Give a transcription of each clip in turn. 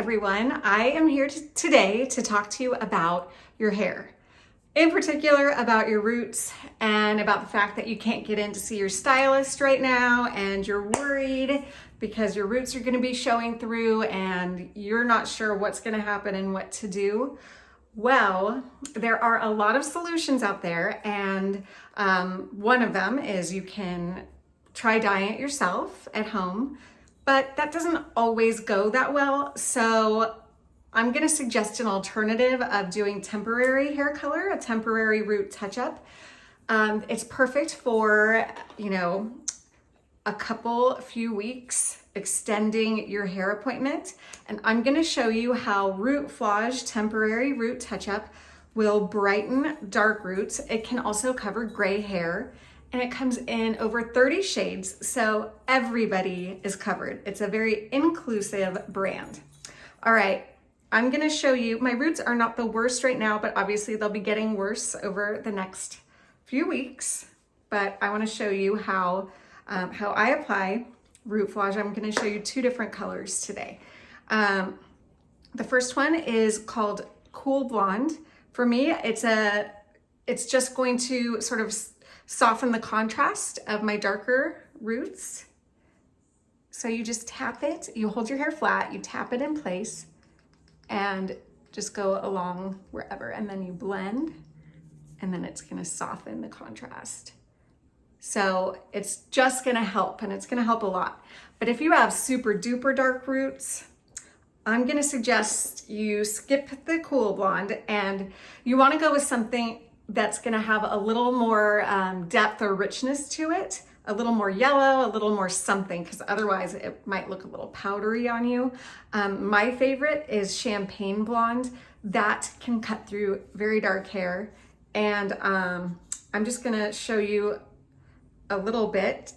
everyone. I am here today to talk to you about your hair. In particular about your roots and about the fact that you can't get in to see your stylist right now and you're worried because your roots are going to be showing through and you're not sure what's going to happen and what to do. Well, there are a lot of solutions out there, and one of them is you can try dyeing it yourself at home, but that doesn't always go that well. So I'm going to suggest an alternative of doing temporary hair color, a temporary root touch-up. It's perfect for, a few weeks, extending your hair appointment. And I'm going to show you how Rootflage temporary root touch-up will brighten dark roots. It can also cover gray hair, and it comes in over 30 shades, so everybody is covered. It's a very inclusive brand. All right, I'm going to show you, my roots are not the worst right now, but obviously they'll be getting worse over the next few weeks. But I want to show you how I apply Rootflage. I'm going to show you two different colors today. The first one is called Cool Blonde. For me, it's just going to sort of soften the contrast of my darker roots. So you just tap it, you hold your hair flat, you tap it in place, and just go along wherever, and then you blend, and then it's going to soften the contrast. So it's just going to help, and it's going to help a lot. But if you have super duper dark roots, I'm going to suggest you skip the Cool Blonde, and you want to go with something that's going to have a little more depth or richness to it, a little more yellow, a little more something, because otherwise it might look a little powdery on you. My favorite is Champagne Blonde. That can cut through very dark hair. And I'm just going to show you a little bit.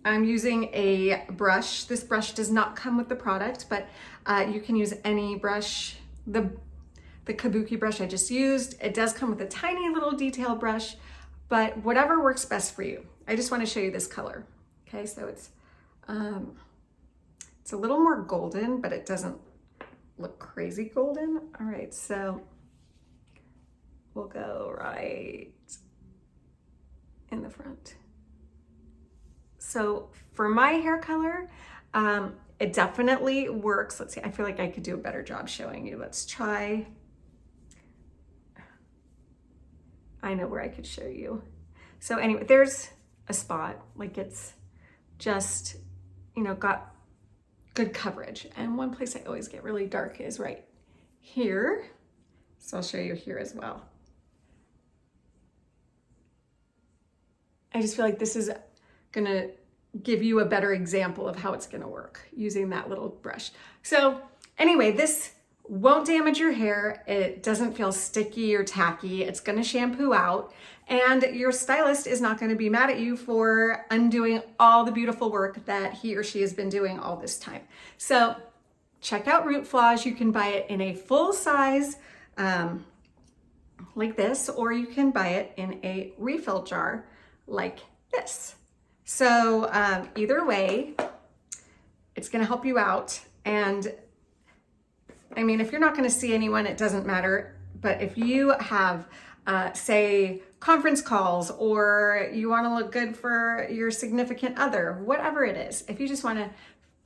I'm using a brush. This brush does not come with the product, but you can use any brush. The kabuki brush I just used, it does come with a tiny little detail brush, but whatever works best for you. I just want to show you this color. Okay, so it's a little more golden, but it doesn't look crazy golden. All right, so we'll go right in the front. So for my hair color, it definitely works. Let's see, I feel like I could do a better job showing you. Let's try. I know where I could show you. So anyway, there's a spot, like it's just, got good coverage. And one place I always get really dark is right here. So I'll show you here as well. I just feel like this is gonna give you a better example of how it's gonna work using that little brush. So anyway, this won't damage your hair. It doesn't feel sticky or tacky. It's gonna shampoo out, and your stylist is not gonna be mad at you for undoing all the beautiful work that he or she has been doing all this time. So check out Rootflage. You can buy it in a full size like this, or you can buy it in a refill jar like this. So either way, it's gonna help you out. And I mean, if you're not going to see anyone, it doesn't matter. But if you have, say, conference calls, or you want to look good for your significant other, whatever it is, if you just want to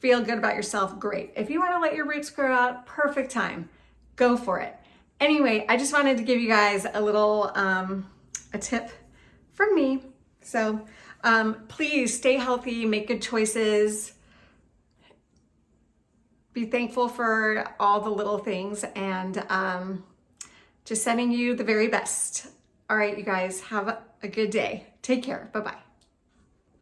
feel good about yourself, great. If you want to let your roots grow out, perfect time. Go for it. Anyway, I just wanted to give you guys a little a tip from me. So please stay healthy, make good choices. Be thankful for all the little things, and just sending you the very best. All right, you guys, have a good day. Take care. Bye-bye.